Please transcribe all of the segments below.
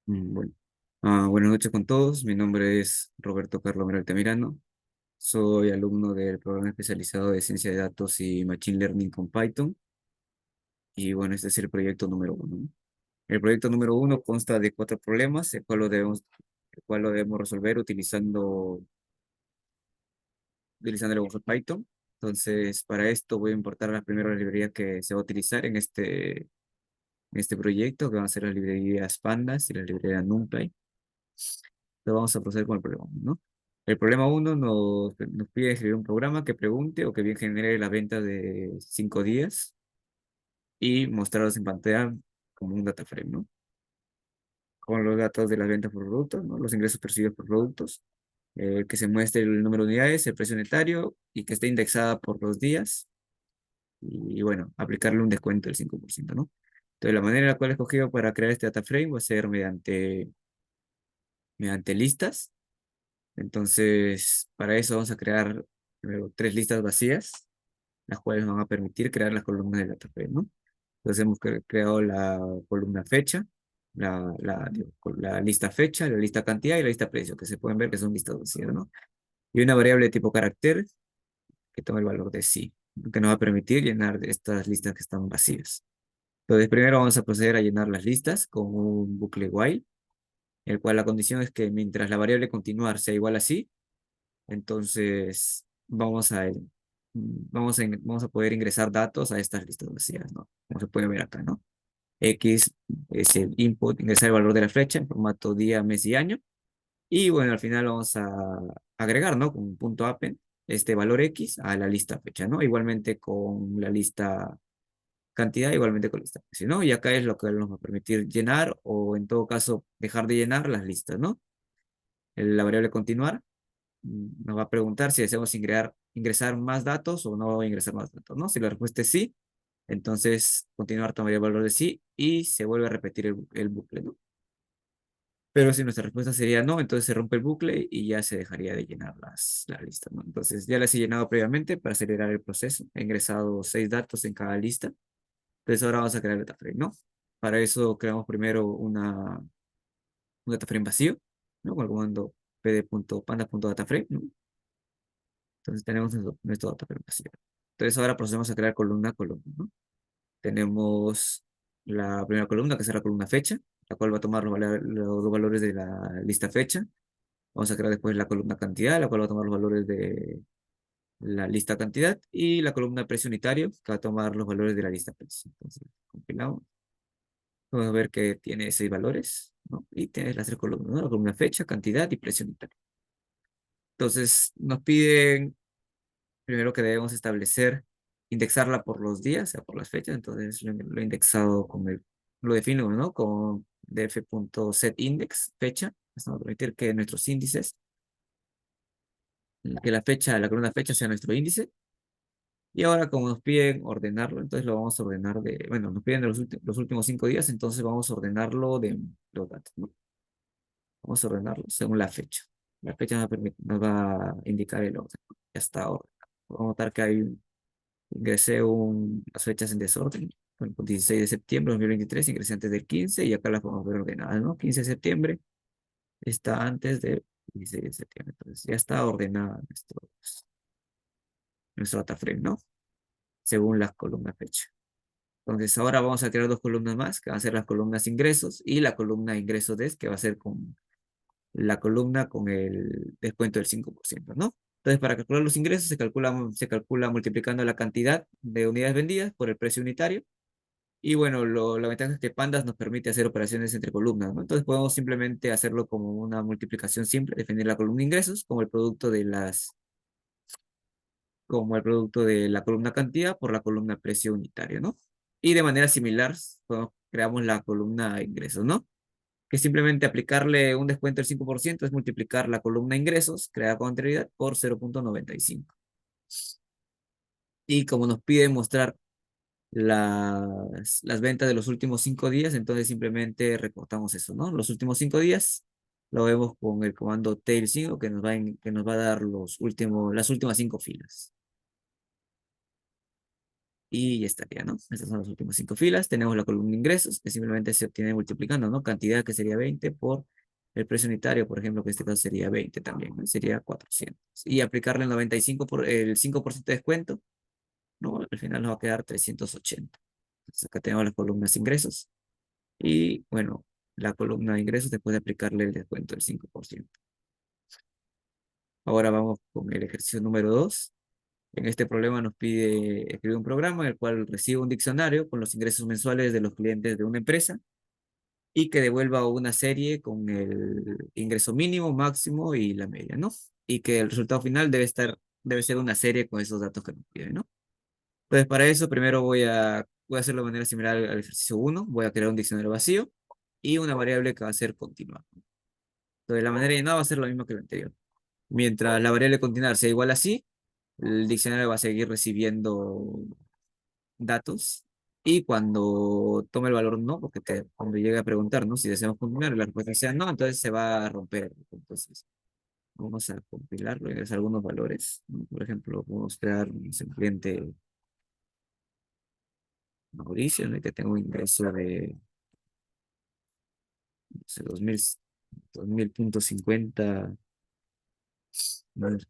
Bueno, buenas noches con todos. Mi nombre es Roberto Carlos Mera Altamirano. Soy alumno del programa especializado de Ciencia de Datos y Machine Learning con Python. Y bueno, este es el proyecto número uno, ¿no? El proyecto número uno consta de cuatro problemas, el cual lo debemos resolver utilizando el lenguaje Python. Entonces, para esto voy a importar las primeras librerías que se va a utilizar en este proyecto, que van a ser las librerías Pandas y la librería NumPy. Entonces vamos a proceder con el problema uno, ¿no? El problema uno nos pide escribir un programa que pregunte o que bien genere la venta de 5 días y mostrarlos en pantalla como un data frame, ¿no? Con los datos de las ventas por productos, ¿no? Los ingresos percibidos por productos, que se muestre el número de unidades, el precio unitario y que esté indexada por los días y bueno, aplicarle un descuento del 5%, ¿no? Entonces la manera en la cual he escogido para crear este data frame va a ser mediante listas. Entonces, para eso vamos a crear primero tres listas vacías, las cuales nos van a permitir crear las columnas del ATP, ¿no? Entonces hemos creado la columna fecha, la lista fecha, la lista cantidad y la lista precio, que se pueden ver que son listas vacías, ¿no? Y una variable de tipo carácter que toma el valor de sí, que nos va a permitir llenar estas listas que están vacías. Entonces, primero vamos a proceder a llenar las listas con un bucle while, el cual la condición es que mientras la variable continuar sea igual a sí, entonces, vamos a poder ingresar datos a estas listas vacías, ¿no? Como se puede ver acá, ¿no? X es el input, ingresar el valor de la flecha en formato día, mes y año. Y bueno, al final vamos a agregar, ¿no? Con un punto append este valor X a la lista fecha, ¿no? Igualmente con la lista cantidad, igualmente con la lista precio, ¿no? Y acá es lo que nos va a permitir llenar o en todo caso dejar de llenar las listas, ¿no? La variable continuar nos va a preguntar si deseamos ingresar más datos o no ingresar más datos, ¿no? Si la respuesta es sí, entonces continuar tomaría el valor de sí y se vuelve a repetir el bucle, ¿no? Pero si nuestra respuesta sería no, entonces se rompe el bucle y ya se dejaría de llenar la lista, ¿no? Entonces ya las he llenado previamente para acelerar el proceso. He ingresado 6 datos en cada lista. Entonces ahora vamos a crear el data ¿no? Para eso creamos primero un data vacío, ¿no? Con el comando pd.panda.dataframe, ¿no? Entonces tenemos nuestro dato vacío. Entonces ahora procedemos a crear columna a columna, ¿no? Tenemos la primera columna, que es la columna fecha, la cual va a tomar los dos valores de la lista fecha. Vamos a crear después la columna cantidad, la cual va a tomar los valores de la lista cantidad. Y la columna precio unitario, que va a tomar los valores de la lista precio. Entonces, compilamos. Vamos a ver que tiene 6 valores, ¿no? Y tiene las tres columnas, ¿no? La columna fecha, cantidad y precio unitario. Entonces, nos piden primero que debemos establecer, indexarla por los días, o sea, por las fechas. Entonces lo he indexado lo defino, ¿no? Con df.setIndex, fecha. Esto va a permitir que nuestros índices, que la columna fecha sea nuestro índice. Y ahora como nos piden ordenarlo, entonces lo vamos a ordenar bueno, nos piden de los últimos 5 días, entonces vamos a ordenarlo de los datos, ¿no? Vamos a ordenarlo según la fecha. La fecha nos va a indicar el orden. Ya está orden. Vamos a notar que ingresé las fechas en desorden. Por ejemplo, 16 de septiembre de 2023 ingresé antes del 15 y acá las podemos ver ordenadas, ¿no? 15 de septiembre está antes del 16 de septiembre. Entonces ya está ordenada nuestro data frame, ¿no? Según las columnas fecha. Entonces ahora vamos a crear dos columnas más, que van a ser las columnas ingresos y la columna ingresos des, que va a ser con la columna con el descuento del 5%, ¿no? Entonces, para calcular los ingresos se calcula multiplicando la cantidad de unidades vendidas por el precio unitario. Y bueno, la ventaja es que Pandas nos permite hacer operaciones entre columnas, ¿no? Entonces podemos simplemente hacerlo como una multiplicación simple, definir la columna ingresos como el producto de la columna cantidad por la columna precio unitario, ¿no? Y de manera similar, creamos la columna ingresos, ¿no? Que simplemente aplicarle un descuento del 5% es multiplicar la columna ingresos creada con anterioridad por 0,95. Y como nos pide mostrar las ventas de los últimos 5 días, entonces simplemente recortamos eso, ¿no? Los últimos 5 días lo vemos con el comando tail 5 que nos va a dar las últimas 5 filas. Y ya estaría, ¿no? Estas son las últimas 5 filas. Tenemos la columna de ingresos, que simplemente se obtiene multiplicando, ¿no? Cantidad que sería 20 por el precio unitario, por ejemplo, que en este caso sería 20 también, ¿no? Sería 400. Y aplicarle el 95 por el 5% de descuento, ¿no? Al final nos va a quedar 380. Entonces acá tenemos las columnas de ingresos. Y bueno, la columna de ingresos después de aplicarle el descuento del 5%. Ahora vamos con el ejercicio número 2. En este problema nos pide escribir un programa en el cual reciba un diccionario con los ingresos mensuales de los clientes de una empresa y que devuelva una serie con el ingreso mínimo, máximo y la media, ¿no? Y que el resultado final debe ser una serie con esos datos que nos pide, ¿no? Entonces, para eso, primero voy a hacerlo de manera similar al ejercicio 1. Voy a crear un diccionario vacío y una variable que va a ser continua. Entonces, la manera de llenar va a ser lo mismo que la anterior. Mientras la variable continuar sea igual a sí, el diccionario va a seguir recibiendo datos y cuando tome el valor no, porque cuando llegue a preguntar, ¿no? Si deseamos continuar y la respuesta sea no, entonces se va a romper. Entonces, vamos a compilarlo y ingresar algunos valores, ¿no? Por ejemplo, podemos crear un cliente Mauricio, ¿no? Que tenga un ingreso de, no sé, 2000.50. A ver,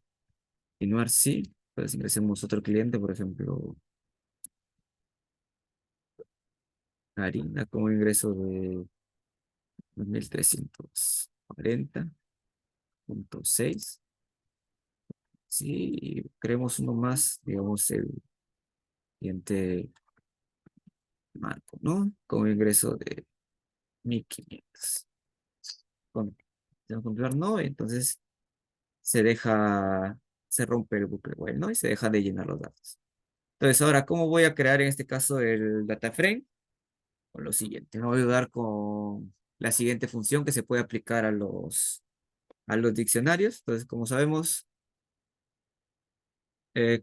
continuar, sí. Entonces ingresemos otro cliente, por ejemplo, Karina, con un ingreso de 2340.6. Sí, y creemos uno más, digamos, el cliente Marco, ¿no? Con un ingreso de 1500. Con, tenemos que comprobar, no, entonces se rompe el bucle while, ¿no? Y se deja de llenar los datos. Entonces, ahora, ¿cómo voy a crear en este caso el data frame? Con lo siguiente, me voy a ayudar con la siguiente función que se puede aplicar a los diccionarios. Entonces, como sabemos,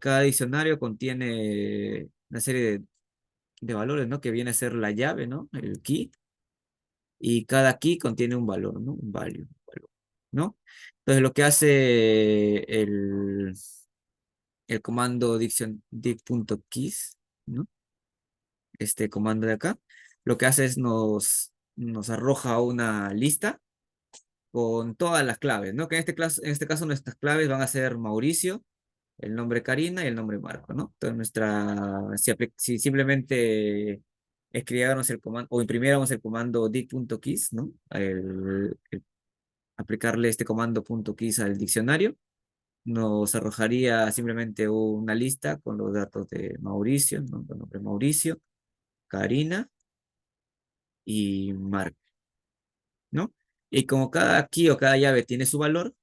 cada diccionario contiene una serie de valores, ¿no? Que viene a ser la llave, ¿no? El key. Y cada key contiene un valor, ¿no? Un value, ¿no? Entonces, lo que hace el comando dict.keys, ¿no? Este comando de acá, lo que hace es nos arroja una lista con todas las claves, ¿no? Que en este caso nuestras claves van a ser Mauricio, el nombre Karina y el nombre Marco, ¿no? Entonces si simplemente escribiéramos el comando o imprimiéramos el comando dict.keys, ¿no? Aplicarle este comando .keys al diccionario, nos arrojaría simplemente una lista con los datos de Mauricio, ¿no? El nombre Mauricio, Karina y Marco, ¿no? Y como cada key o cada llave tiene su valor,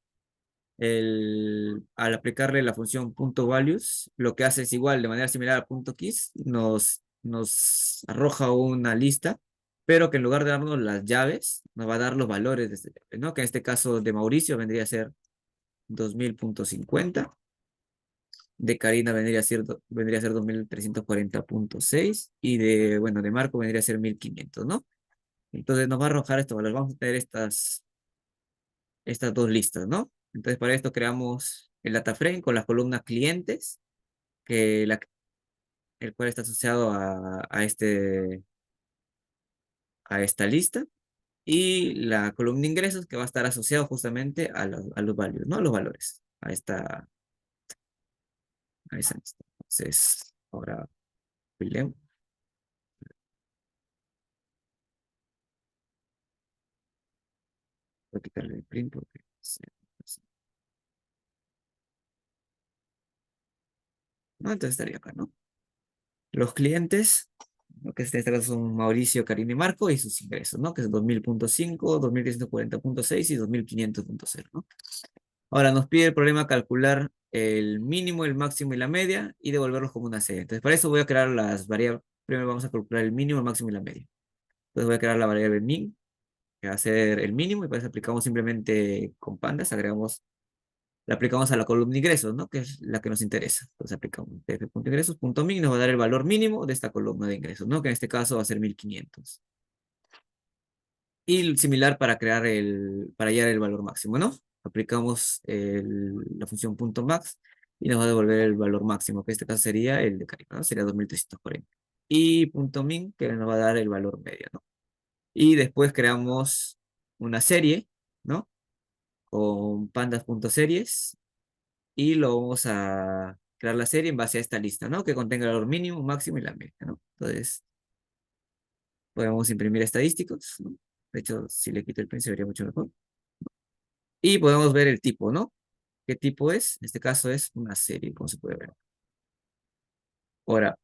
al aplicarle la función .values, lo que hace es igual, de manera similar a .keys, nos arroja una lista, pero que en lugar de darnos las llaves, nos va a dar los valores de este llave, ¿no? Que en este caso de Mauricio vendría a ser 2000.50, de Karina vendría a ser 2340.6 y de Marco vendría a ser 1500, ¿no? Entonces nos va a arrojar estos valores. Vamos a tener estas dos listas, ¿no? Entonces para esto creamos el data frame con las columnas clientes, el cual está asociado a esta lista, y la columna de ingresos que va a estar asociado justamente a los values, ¿no? A los valores, a esa lista. Entonces, ahora voy a quitarle el print porque no, entonces estaría acá, ¿no? Los clientes, ¿no? Que en este caso son Mauricio, Karina y Marco, y sus ingresos, ¿no? Que es 2000.5, 2340.6 y 2500.0, ¿no? Ahora nos pide el problema calcular el mínimo, el máximo y la media y devolverlos como una serie. Entonces, para eso voy a crear las variables. Primero vamos a calcular el mínimo, el máximo y la media. Entonces voy a crear la variable min, que va a ser el mínimo, y para eso aplicamos simplemente con pandas, la aplicamos a la columna de ingresos, ¿no? Que es la que nos interesa. Entonces aplicamos pf.ingresos.min, nos va a dar el valor mínimo de esta columna de ingresos, ¿no? Que en este caso va a ser 1500. Y similar para hallar el valor máximo, ¿no? Aplicamos la función .max, y nos va a devolver el valor máximo, que en este caso sería el de carga, ¿no? Sería 2340. Y punto min, que nos va a dar el valor medio, ¿no? Y después creamos una serie, ¿no? Con pandas.series y lo vamos a crear la serie en base a esta lista, ¿no? Que contenga el valor mínimo, máximo y la media, ¿no? Entonces, podemos imprimir estadísticos, ¿no? De hecho, si le quito el print se vería mucho mejor. Y podemos ver el tipo, ¿no? ¿Qué tipo es? En este caso es una serie, como se puede ver. Ahora,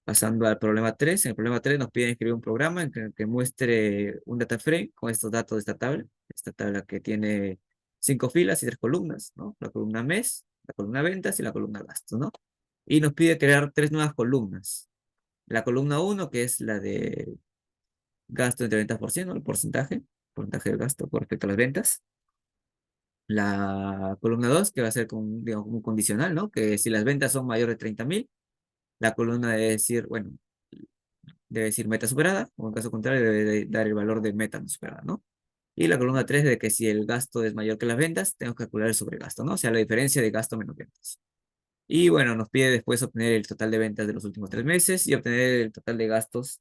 pasando al problema 3. En el problema 3 nos piden escribir un programa en que muestre un data frame con estos datos de esta tabla. Esta tabla que tiene 5 filas y 3 columnas, ¿no? La columna mes, la columna ventas y la columna gastos, ¿no? Y nos pide crear 3 nuevas columnas. La columna uno, que es la de gasto entre ventas por ciento, el porcentaje del gasto con respecto a las ventas. La columna 2, que va a ser con, digamos, como un condicional, ¿no? Que si las ventas son mayores de 30.000, la columna debe decir, bueno, debe decir meta superada, o en caso contrario debe dar el valor de meta no superada, ¿no? Y la columna 3 de que si el gasto es mayor que las ventas, tengo que calcular el sobregasto, ¿no? O sea, la diferencia de gasto menos ventas. Y bueno, nos pide después obtener el total de ventas de los últimos 3 meses y obtener el total de gastos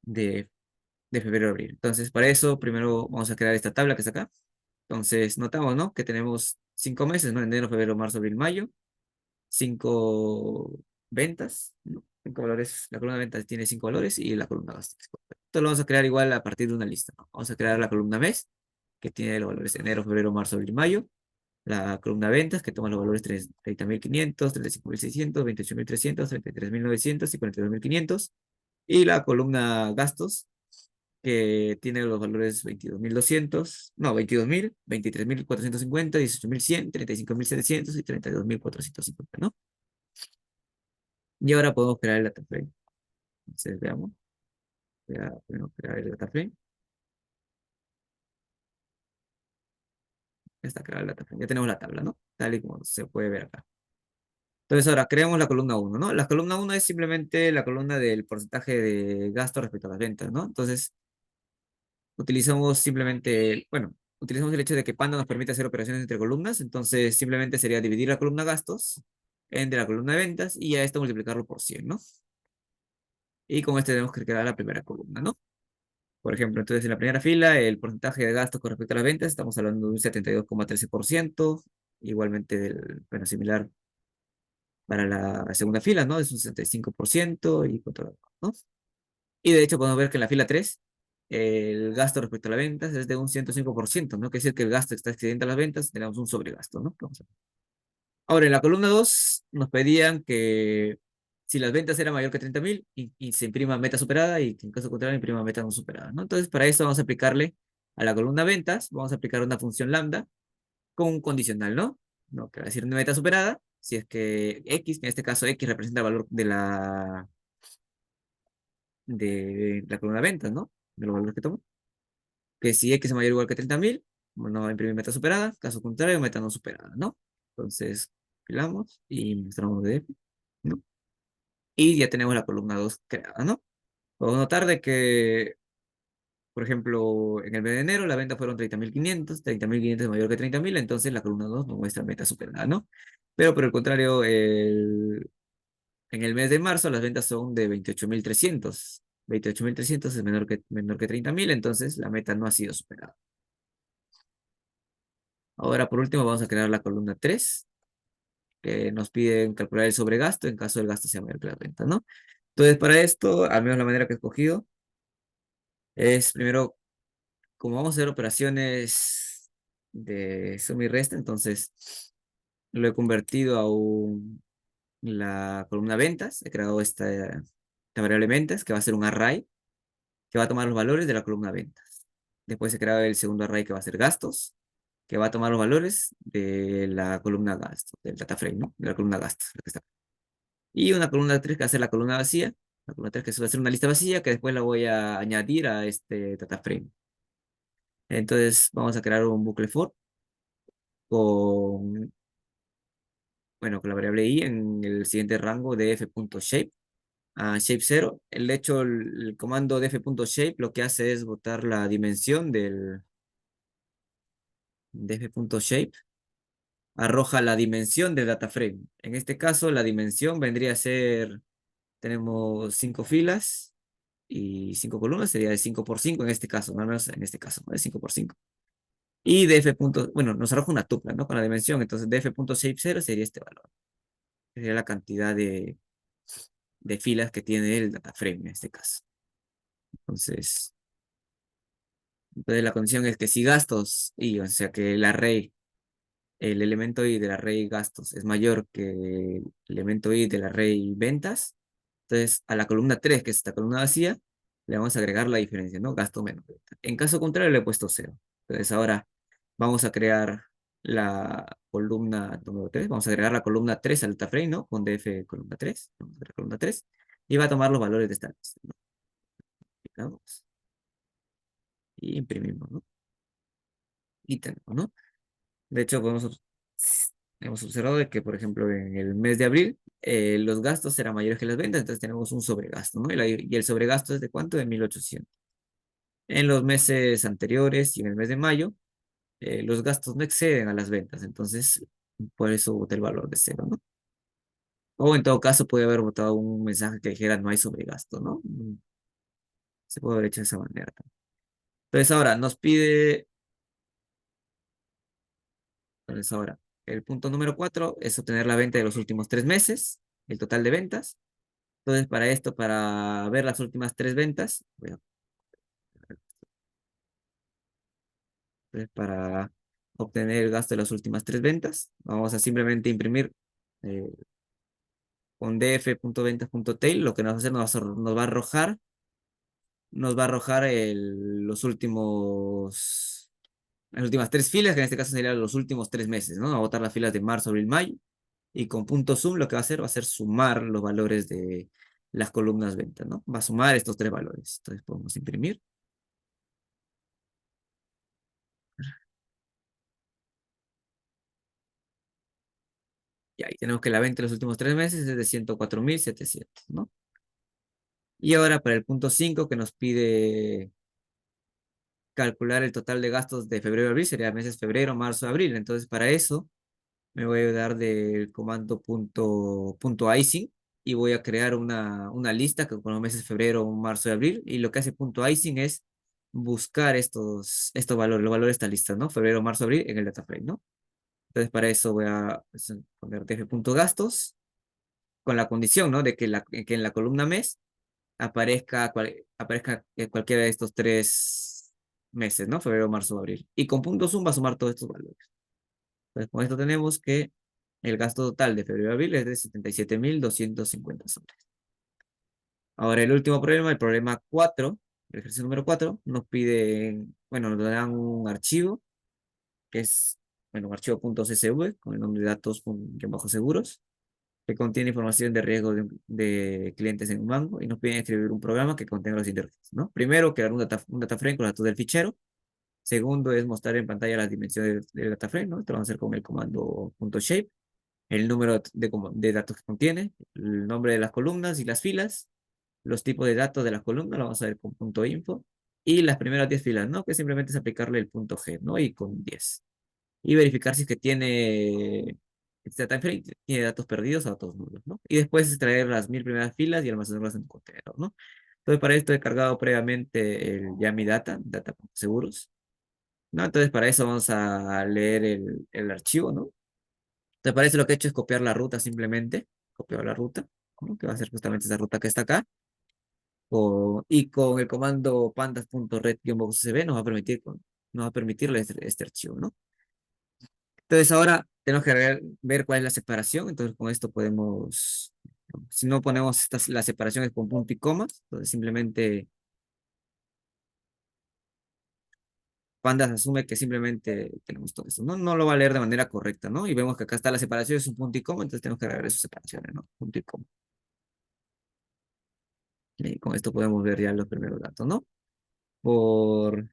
de, de febrero a abril. Entonces, para eso, primero vamos a crear esta tabla que está acá. Entonces, notamos, ¿no? Que tenemos 5 meses, ¿no? Enero, febrero, marzo, abril, mayo. 5 ventas, ¿no? 5 valores. La columna de ventas tiene 5 valores y la columna gastos. Esto lo vamos a crear igual a partir de una lista, ¿no? Vamos a crear la columna mes, que tiene los valores enero, febrero, marzo, abril, mayo. La columna ventas, que toma los valores 30.500, 35.600, 28.300, 33.900 y 42.500. Y la columna gastos, que tiene los valores 22.200, no, 22.000, 23.450, 18.100, 35.700 y 32.450, ¿no? Y ahora podemos crear el data frame. Entonces, veamos. Podemos crear el data frame. Ya está creado el data frame. Ya tenemos la tabla, ¿no? Tal y como se puede ver acá. Entonces, ahora creamos la columna uno, ¿no? La columna uno es simplemente la columna del porcentaje de gasto respecto a las ventas, ¿no? Entonces, utilizamos simplemente, bueno, utilizamos el hecho de que Panda nos permite hacer operaciones entre columnas. Entonces, simplemente sería dividir la columna gastos entre la columna de ventas y a esto multiplicarlo por 100, ¿no? Y con este tenemos que crear la primera columna, ¿no? Por ejemplo, entonces en la primera fila, el porcentaje de gastos con respecto a las ventas, estamos hablando de un 72,13%. Igualmente, bueno, similar para la segunda fila, ¿no? Es un 65% y con todo, ¿no? Y de hecho podemos ver que en la fila 3 el gasto respecto a las ventas es de un 105%, ¿no? Quiere decir que el gasto está excedente a las ventas, tenemos un sobregasto, ¿no? Ahora, en la columna 2 nos pedían que si las ventas eran mayor que 30.000 y se imprima meta superada y en caso contrario imprima meta no superada, ¿no? Entonces, para eso vamos a aplicarle a la columna ventas, vamos a aplicar una función lambda con un condicional, ¿no? No, que va a decir meta superada, si es que X, que en este caso X representa el valor de la columna ventas, ¿no? De los valores que tomo. Que si X es mayor o igual que 30.000, bueno, va a imprimir meta superada, caso contrario, meta no superada, ¿no? Entonces, filamos y mostramos de, ¿no? Y ya tenemos la columna 2 creada, ¿no? Podemos notar de que, por ejemplo, en el mes de enero la venta fueron 30.500 es mayor que 30.000, entonces la columna 2 nos muestra meta superada, ¿no? Pero por el contrario, en el mes de marzo las ventas son de 28.300. 28.300 es menor que 30.000, entonces la meta no ha sido superada. Ahora, por último, vamos a crear la columna 3, que nos piden calcular el sobregasto en caso del gasto sea mayor que la venta, ¿no? Entonces, para esto, al menos la manera que he escogido, es primero, como vamos a hacer operaciones de suma y resta, entonces lo he convertido a la columna ventas. He creado esta variable ventas, que va a ser un array, que va a tomar los valores de la columna ventas. Después he creado el segundo array, que va a ser gastos, que va a tomar los valores de la columna gastos, del data frame, ¿no? De la columna gastos, la que está. Y una columna 3 que va a ser la columna vacía. La columna 3 que va a ser una lista vacía que después la voy a añadir a este data frame. Entonces vamos a crear un bucle for con, bueno, con la variable i en el siguiente rango de f.shape a shape 0. El hecho, el comando de f.shape lo que hace es botar la dimensión de f.shape arroja la dimensión del data frame. En este caso, la dimensión vendría a ser, tenemos 5 filas y 5 columnas, sería de 5 por 5 en este caso, no menos en este caso, ¿no? De 5 por 5. Y df punto, bueno, nos arroja una tupla, ¿no? Con la dimensión, entonces df.shape0 sería este valor. Sería la cantidad de filas que tiene el data frame en este caso. Entonces la condición es que si gastos, y o sea que el array, el elemento i del array gastos es mayor que el elemento i del array ventas, entonces a la columna 3, que es esta columna vacía, le vamos a agregar la diferencia, ¿no? Gasto menos venta. En caso contrario, le he puesto 0. Entonces ahora vamos a crear la columna número 3. Vamos a agregar la columna 3 al data frame, ¿no? Con df columna 3. Vamos a agregar columna 3. Y va a tomar los valores de esta lista, ¿no? Aplicamos y imprimimos, ¿no? Y tenemos, ¿no? De hecho, hemos observado de que, por ejemplo, en el mes de abril, los gastos eran mayores que las ventas, entonces tenemos un sobregasto, ¿no? Y el sobregasto es de cuánto? De 1.800. En los meses anteriores y en el mes de mayo, los gastos no exceden a las ventas, entonces por eso boté el valor de 0, ¿no? O en todo caso puede haber botado un mensaje que dijera no hay sobregasto, ¿no? Se puede haber hecho de esa manera también. Entonces ahora nos pide, entonces ahora, el punto número 4 es obtener la venta de los últimos 3 meses, el total de ventas. Entonces, para esto, para ver las últimas 3 ventas, para obtener el gasto de las últimas 3 ventas, vamos a simplemente imprimir eh, con df.ventas.tail, lo que nos va a hacer, nos va a arrojar las últimas 3 filas, que en este caso serían los últimos 3 meses, ¿no? Va a botar las filas de marzo, abril, mayo, y con punto sum lo que va a ser sumar los valores de las columnas ventas, ¿no? Va a sumar estos 3 valores. Entonces podemos imprimir. Y ahí tenemos que la venta de los últimos 3 meses es de 104.700, ¿no? Y ahora para el punto 5 que nos pide calcular el total de gastos de febrero a abril, sería meses febrero, marzo, abril. Entonces para eso me voy a ayudar del comando punto icing y voy a crear una lista con los meses febrero, marzo y abril. Y lo que hace punto icing es buscar estos valores, los valores de esta lista, ¿no? Febrero, marzo, abril en el data frame, ¿no? Entonces para eso voy a poner df.gastos con la condición, ¿no? De que en la columna mes aparezca cualquiera de estos 3 meses, ¿no? Febrero, marzo, abril. Y con punto sum va a sumar todos estos valores. Entonces, con esto tenemos que el gasto total de febrero a abril es de 77.250 soles. Ahora, el último problema, el problema 4, el ejercicio número 4, nos pide, bueno, nos dan un archivo que es, bueno, un archivo .csv con el nombre de datos-seguros que contiene información de riesgo de clientes en un banco y nos piden escribir un programa que contenga los siguientes requisitos, ¿no? Primero, crear un data frame con los datos del fichero. Segundo, es mostrar en pantalla las dimensiones del data frame, ¿no? Esto lo vamos a hacer con el comando .shape, el número de datos que contiene, el nombre de las columnas y las filas, los tipos de datos de las columnas, lo vamos a ver con .info, y las primeras 10 filas, ¿no? Que simplemente es aplicarle el .g, ¿no? Y con 10 y verificar si es que este data frame tiene datos perdidos o datos nulos, ¿no? Y después extraer las 1.000 primeras filas y almacenarlas en un contenedor, ¿no? Entonces, para esto he cargado previamente ya mi data seguros, ¿no? Entonces, para eso vamos a leer el archivo, ¿no? Entonces, para eso lo que he hecho es copiar la ruta simplemente, copiar la ruta, ¿no? Que va a ser justamente esa ruta que está acá, y con el comando pandas.red-cb nos va a permitir leer este archivo, ¿no? Entonces ahora tenemos que ver cuál es la separación. Entonces con esto podemos, si no ponemos la separación es con punto y coma, entonces simplemente Pandas asume que simplemente tenemos todo esto. No lo va a leer de manera correcta, ¿no? Y vemos que acá está la separación, es un punto y coma, entonces tenemos que agregar esas separaciones, ¿no? Punto y coma. Y con esto podemos ver ya los primeros datos, ¿no? Por,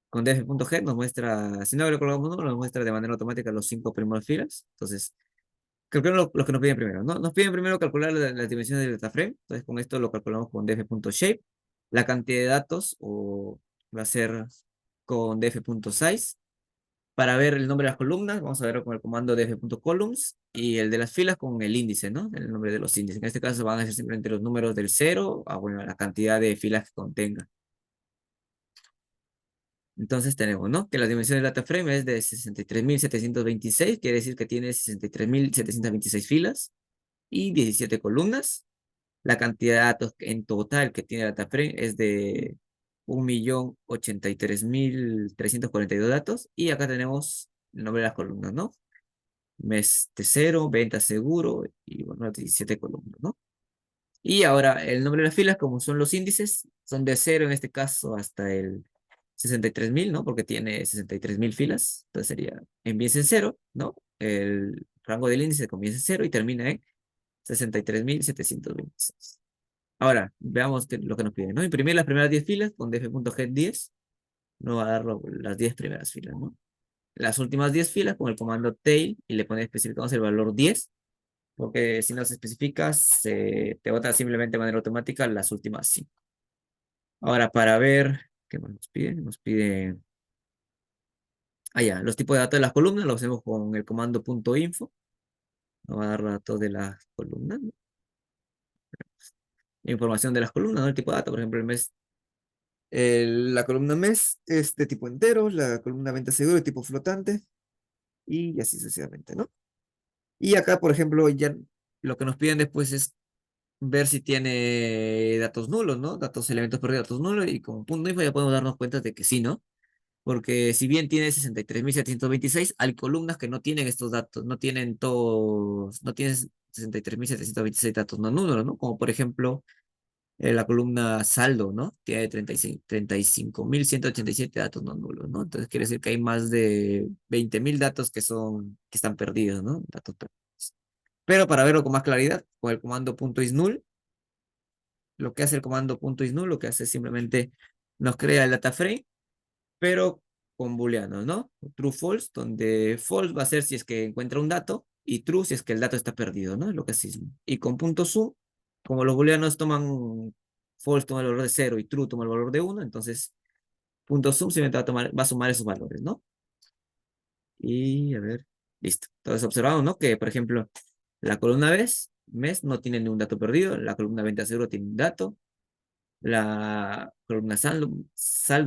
con df.g nos muestra, si no lo colocamos uno, nos muestra de manera automática los 5 primeros filas. Entonces, calculamos los que nos piden primero, ¿no? Nos piden primero calcular las dimensiones del dataframe. Entonces, con esto lo calculamos con df.shape. La cantidad de datos va a ser con df.size. Para ver el nombre de las columnas, vamos a ver con el comando df.columns y el de las filas con el índice, ¿no? El nombre de los índices. En este caso van a ser simplemente los números del cero a, bueno, la cantidad de filas que contenga. Entonces tenemos, ¿no? Que la dimensión del data frame es de 63.726, quiere decir que tiene 63.726 filas y 17 columnas. La cantidad de datos en total que tiene el data frame es de 1.083.342 datos. Y acá tenemos el nombre de las columnas, ¿no? Mes de cero, venta seguro y bueno, 17 columnas, ¿no? Y ahora el nombre de las filas, como son los índices, son de cero en este caso hasta el 63.000, ¿no? Porque tiene 63.000 filas. Entonces sería, empieza en cero, ¿no? El rango del índice comienza en cero y termina en 63.726. Ahora, veamos lo que nos pide, ¿no? Imprimir las primeras 10 filas con df.get10. No va a dar las 10 primeras filas, ¿no? Las últimas 10 filas con el comando tail y le pone especificamos el valor 10, porque si no se especifica, te bota simplemente de manera automática las últimas 5. Ahora, para ver, ¿qué más nos pide? Nos pide, ya, los tipos de datos de las columnas los hacemos con el comando .info. Nos va a dar datos de las columnas, ¿no? Información de las columnas, ¿no? El tipo de datos, por ejemplo, el mes. La columna mes es de tipo entero, la columna venta seguro de tipo flotante y así sucesivamente, ¿no? Y acá, por ejemplo, ya lo que nos piden después es ver si tiene datos nulos, ¿no? Datos, elementos perdidos, datos nulos, y con punto info ya podemos darnos cuenta de que sí, ¿no? Porque si bien tiene 63.726, hay columnas que no tienen estos datos, no tienen todos, no tienen 63.726 datos no nulos, ¿no? Como por ejemplo la columna saldo, ¿no? Tiene 35.187 datos no nulos, ¿no? Entonces quiere decir que hay más de 20.000 datos que están perdidos, ¿no? Datos perdidos. Pero para verlo con más claridad, con el comando .isNull, lo que hace el comando .isNull, lo que hace es simplemente nos crea el data frame, pero con booleanos, ¿no? True, false, donde false va a ser si es que encuentra un dato y true si es que el dato está perdido, ¿no? Es lo que hace. Y con .sum, como los booleanos toman false toma el valor de cero y true toma el valor de uno, entonces .sum simplemente va a sumar esos valores, ¿no? Y a ver, listo. Entonces observamos, ¿no? Que, por ejemplo, la columna mes no tiene ningún dato perdido, la columna venta seguro tiene un dato, la columna saldo,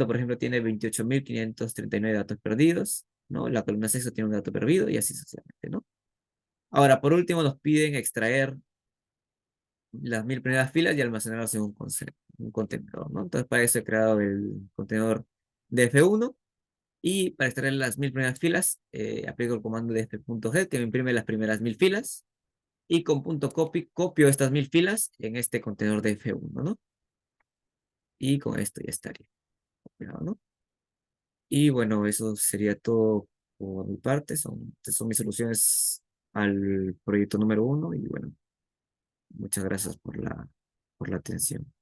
por ejemplo, tiene 28.539 datos perdidos, ¿no? La columna sexo tiene un dato perdido y así sucesivamente, ¿no? Ahora, por último, nos piden extraer las 1.000 primeras filas y almacenarlas en un contenedor, ¿no? Entonces, para eso he creado el contenedor df1 y para extraer las 1.000 primeras filas, aplico el comando df.get que me imprime las primeras 1.000 filas y con .copy copio estas 1.000 filas en este contenedor df1, ¿no? Y con esto ya estaría copiado, ¿no? Y bueno, eso sería todo por mi parte. Son mis soluciones al proyecto número 1 y bueno, muchas gracias por la atención.